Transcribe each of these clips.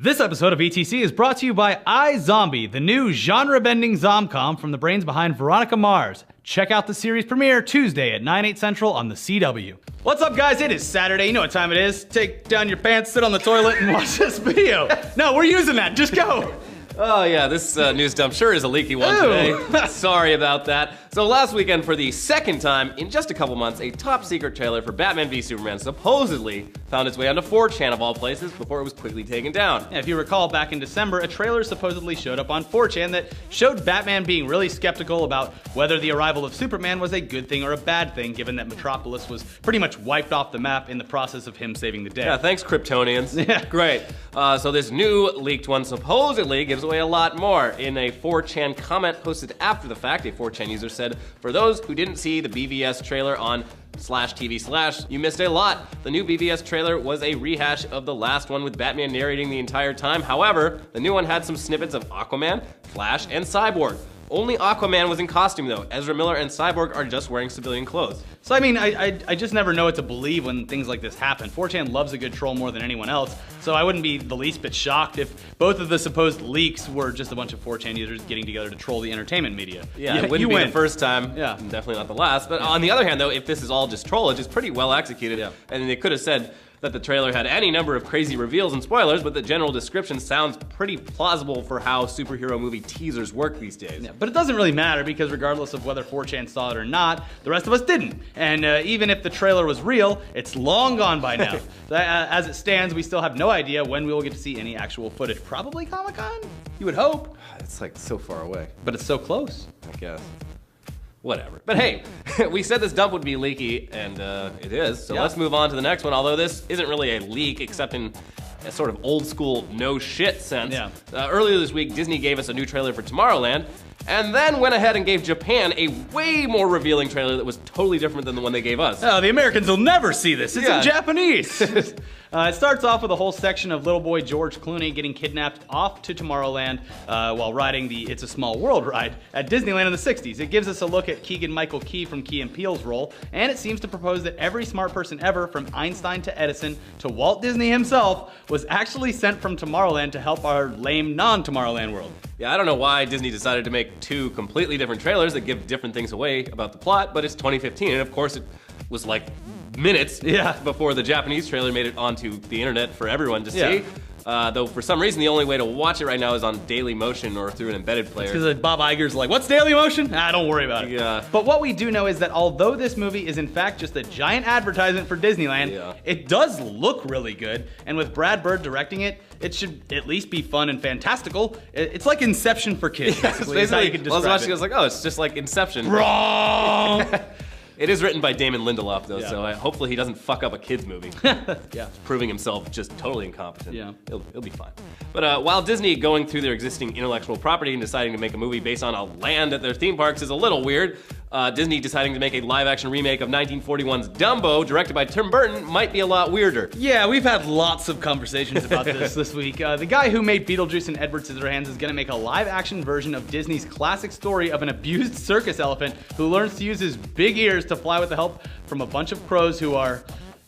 This episode of ETC is brought to you by iZombie, the new genre-bending zomcom from the brains behind Veronica Mars. Check out the series premiere Tuesday at 9/8 Central on the CW. What's up, guys? It is Saturday. You know what time it is. Take down your pants, sit on the toilet, and watch this video. No, we're using that. Just go. Oh yeah, this news dump sure is a leaky one today. Sorry about that. So last weekend, for the second time in just a couple months, a top secret trailer for Batman v Superman supposedly found its way onto 4chan of all places before it was quickly taken down. Yeah, if you recall, back in December, a trailer supposedly showed up on 4chan that showed Batman being really skeptical about whether the arrival of Superman was a good thing or a bad thing, given that Metropolis was pretty much wiped off the map in the process of him saving the day. Yeah, thanks Kryptonians. Yeah. Great. So this new leaked one supposedly gives away a lot more. In a 4chan comment posted after the fact, a 4chan user said, "For those who didn't see the BVS trailer on /TV/, you missed a lot. The new BVS trailer was a rehash of the last one with Batman narrating the entire time. However, the new one had some snippets of Aquaman, Flash, and Cyborg. Only Aquaman was in costume though. Ezra Miller and Cyborg are just wearing civilian clothes." So I mean, I just never know what to believe when things like this happen. 4chan loves a good troll more than anyone else, so I wouldn't be the least bit shocked if both of the supposed leaks were just a bunch of 4chan users getting together to troll the entertainment media. Yeah, it wouldn't be the first time, yeah. Definitely not the last. But on the other hand though, if this is all just trollage, it's pretty well executed. Yeah. And they could have said that the trailer had any number of crazy reveals and spoilers, but the general description sounds pretty plausible for how superhero movie teasers work these days. Yeah, but it doesn't really matter because regardless of whether 4chan saw it or not, the rest of us didn't. And even if the trailer was real, it's long gone by now. As it stands, we still have no idea when we will get to see any actual footage. Probably Comic-Con? You would hope. It's like so far away. But it's so close. I guess. Whatever. But hey, we said this dump would be leaky, and it is, so let's move on to the next one, although this isn't really a leak, except in a sort of old school no shit sense. Yeah. Earlier this week, Disney gave us a new trailer for Tomorrowland, and then went ahead and gave Japan a way more revealing trailer that was totally different than the one they gave us. Oh, the Americans will never see this. It's in Japanese. It starts off with a whole section of little boy George Clooney getting kidnapped off to Tomorrowland while riding the It's a Small World ride at Disneyland in the 60s. It gives us a look at Keegan-Michael Key from Key and Peele's role, and it seems to propose that every smart person ever, from Einstein to Edison to Walt Disney himself, was actually sent from Tomorrowland to help our lame non-Tomorrowland world. Yeah, I don't know why Disney decided to make two completely different trailers that give different things away about the plot, but it's 2015, and of course it was like minutes before the Japanese trailer made it onto the internet for everyone to see. Though for some reason the only way to watch it right now is on Daily Motion or through an embedded player. Because Bob Iger's like, what's Daily Motion? Ah, don't worry about it. Yeah. But what we do know is that although this movie is in fact just a giant advertisement for Disneyland, it does look really good, and with Brad Bird directing it, it should at least be fun and fantastical. It's like Inception for kids, basically. That's how you can describe it. I was like, oh, it's just like Inception. Wrong! It is written by Damon Lindelof, though, so hopefully he doesn't fuck up a kid's movie. Proving himself just totally incompetent. Yeah. It'll be fine. But while Disney going through their existing intellectual property and deciding to make a movie based on a land at their theme parks is a little weird, Disney deciding to make a live-action remake of 1941's Dumbo, directed by Tim Burton, might be a lot weirder. Yeah, we've had lots of conversations about this week. The guy who made Beetlejuice and Edward Scissorhands is gonna make a live-action version of Disney's classic story of an abused circus elephant who learns to use his big ears to fly with the help from a bunch of crows who are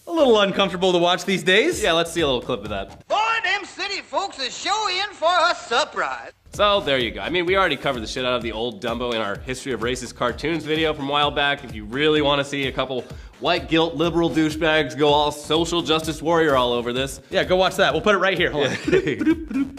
a little uncomfortable to watch these days. Yeah, let's see a little clip of that. Boy, them city folks is show in for a surprise. So there you go. I mean, we already covered the shit out of the old Dumbo in our History of Racist Cartoons video from a while back. If you really want to see a couple white guilt liberal douchebags go all social justice warrior all over this. Yeah, go watch that. We'll put it right here. Hold on.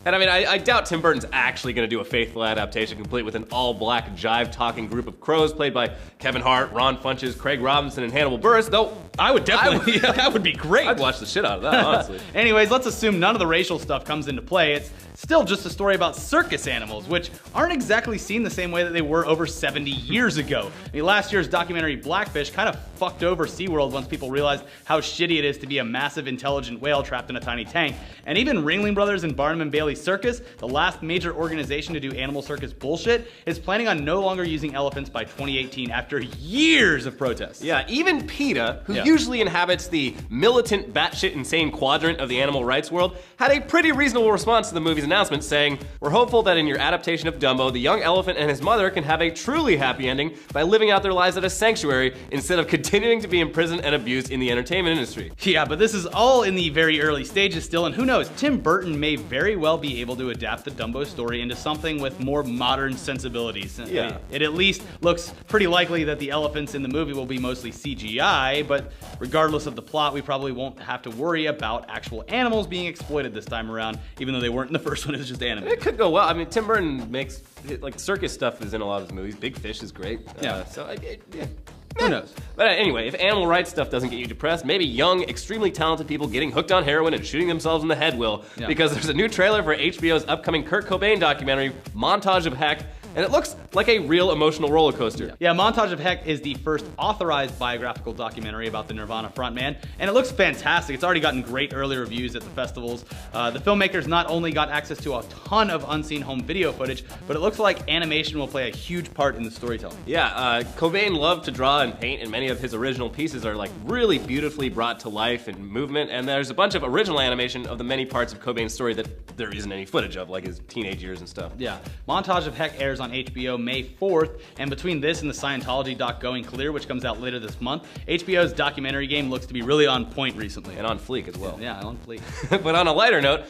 And I mean, I doubt Tim Burton's actually going to do a faithful adaptation complete with an all-black jive-talking group of crows played by Kevin Hart, Ron Funches, Craig Robinson, and Hannibal Buress, though I would definitely, that would be great. I'd watch the shit out of that, honestly. Anyways, let's assume none of the racial stuff comes into play. It's still just a story about circus animals, which aren't exactly seen the same way that they were over 70 years ago. I mean, last year's documentary Blackfish kind of fucked over SeaWorld once people realized how shitty it is to be a massive, intelligent whale trapped in a tiny tank. And even Ringling Brothers and Barnum and Bailey Philly Circus, the last major organization to do animal circus bullshit, is planning on no longer using elephants by 2018 after years of protests. Yeah, even PETA, who usually inhabits the militant, batshit insane quadrant of the animal rights world, had a pretty reasonable response to the movie's announcement, saying, "We're hopeful that in your adaptation of Dumbo, the young elephant and his mother can have a truly happy ending by living out their lives at a sanctuary instead of continuing to be imprisoned and abused in the entertainment industry." Yeah, but this is all in the very early stages still, and who knows, Tim Burton may very well be able to adapt the Dumbo story into something with more modern sensibilities. Yeah. It at least looks pretty likely that the elephants in the movie will be mostly CGI, but regardless of the plot, we probably won't have to worry about actual animals being exploited this time around, even though they weren't in the first one, it was just animated. It could go well. I mean, Tim Burton makes, like, circus stuff is in a lot of his movies. Big Fish is great. Yeah. Yeah. Who knows? But anyway, if animal rights stuff doesn't get you depressed, maybe young, extremely talented people getting hooked on heroin and shooting themselves in the head will. Yeah. Because there's a new trailer for HBO's upcoming Kurt Cobain documentary, Montage of Heck, and it looks like a real emotional roller coaster. Yeah, Montage of Heck is the first authorized biographical documentary about the Nirvana frontman, and it looks fantastic. It's already gotten great early reviews at the festivals. The filmmakers not only got access to a ton of unseen home video footage, but it looks like animation will play a huge part in the storytelling. Yeah, Cobain loved to draw and paint, and many of his original pieces are like really beautifully brought to life and movement, and there's a bunch of original animation of the many parts of Cobain's story that there isn't any footage of, like his teenage years and stuff. Yeah, Montage of Heck airs on HBO May 4th, and between this and the Scientology doc Going Clear, which comes out later this month, HBO's documentary game looks to be really on point recently. And on fleek as well. Yeah, on fleek. But on a lighter note,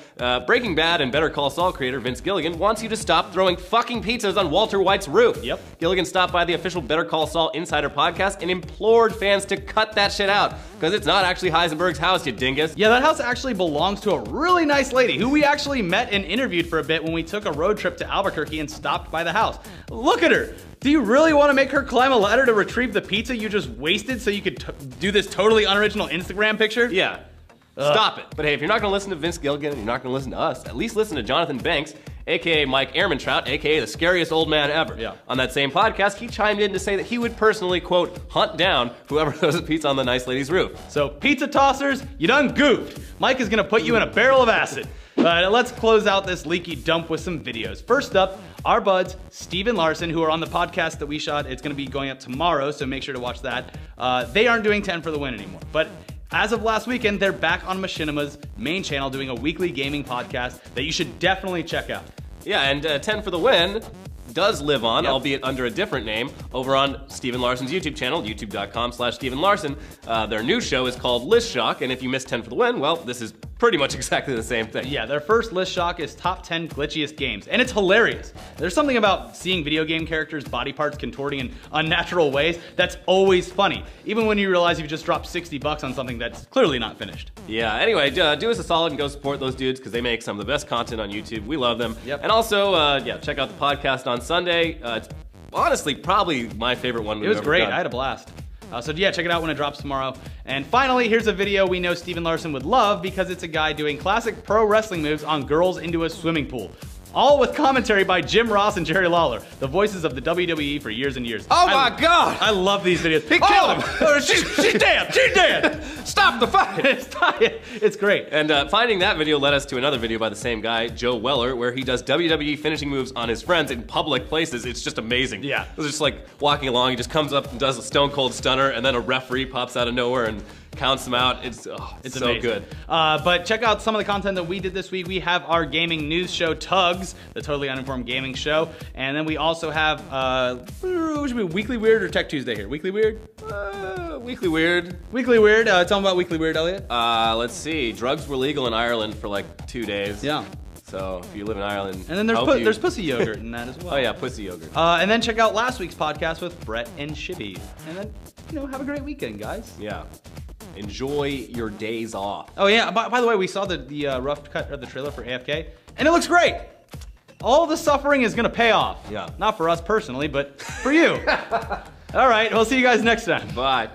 Breaking Bad and Better Call Saul creator Vince Gilligan wants you to stop throwing fucking pizzas on Walter White's roof. Yep. Gilligan stopped by the official Better Call Saul Insider podcast and implored fans to cut that shit out, because it's not actually Heisenberg's house, you dingus. Yeah, that house actually belongs to a really nice lady who we actually met and interviewed for a bit when we took a road trip to Albuquerque and stopped by the house. Look at her. Do you really want to make her climb a ladder to retrieve the pizza you just wasted so you could do this totally unoriginal Instagram picture? Yeah. Stop it. But hey, if you're not going to listen to Vince Gilligan and you're not going to listen to us, at least listen to Jonathan Banks, aka Mike Ehrmantraut, aka the scariest old man ever. Yeah. On that same podcast, he chimed in to say that he would personally, quote, hunt down whoever throws a pizza on the nice lady's roof. So pizza tossers, you done goofed. Mike is gonna put you in a barrel of acid. Let's close out this leaky dump with some videos. First up, our buds, Steve and Larson, who are on the podcast that we shot. It's gonna be going up tomorrow, so make sure to watch that. They aren't doing 10 for the win anymore, but as of last weekend, they're back on Machinima's main channel doing a weekly gaming podcast that you should definitely check out. Yeah, and 10 for the win does live on, albeit under a different name, over on Steven Larson's YouTube channel, youtube.com/Steven Larson. Their new show is called LISTSHOCK, and if you missed 10 for the win, well, this is pretty much exactly the same thing. Yeah, their first LISTSHOCK is top 10 glitchiest games, and it's hilarious. There's something about seeing video game characters' body parts contorting in unnatural ways that's always funny, even when you realize you've just dropped $60 on something that's clearly not finished. Yeah, anyway, do us a solid and go support those dudes, because they make some of the best content on YouTube. We love them. Yep. And also, check out the podcast on Sunday. It's honestly probably my favorite one we've ever done. It was great. I had a blast. So yeah, check it out when it drops tomorrow. And finally, here's a video we know Steven Larson would love because it's a guy doing classic pro wrestling moves on girls into a swimming pool. All with commentary by Jim Ross and Jerry Lawler, the voices of the WWE for years and years. Oh my God! I love these videos. He killed him! She's dead! She's dead! Stop the fight! It's great. And finding that video led us to another video by the same guy, Joe Weller, where he does WWE finishing moves on his friends in public places. It's just amazing. Yeah. It's just like walking along, he just comes up and does a stone cold stunner, and then a referee pops out of nowhere and counts them out. It's so amazing. Good. But check out some of the content that we did this week. We have our gaming news show, Tugs, the totally uninformed gaming show. And then we also have, what should be Weekly Weird or Tech Tuesday here? Weekly Weird? Weekly Weird. Weekly Weird. Tell them about Weekly Weird, Elliot. Let's see. Drugs were legal in Ireland for like 2 days. Yeah. So if you live in Ireland, and then there's pussy yogurt in that as well. Oh yeah, pussy yogurt. And then check out last week's podcast with Brett and Shibby. And then, have a great weekend, guys. Yeah. Enjoy your days off. Oh yeah, by the way, we saw the rough cut of the trailer for AFK, and it looks great. All the suffering is gonna pay off. Yeah. Not for us personally, but for you. All right, we'll see you guys next time. Bye.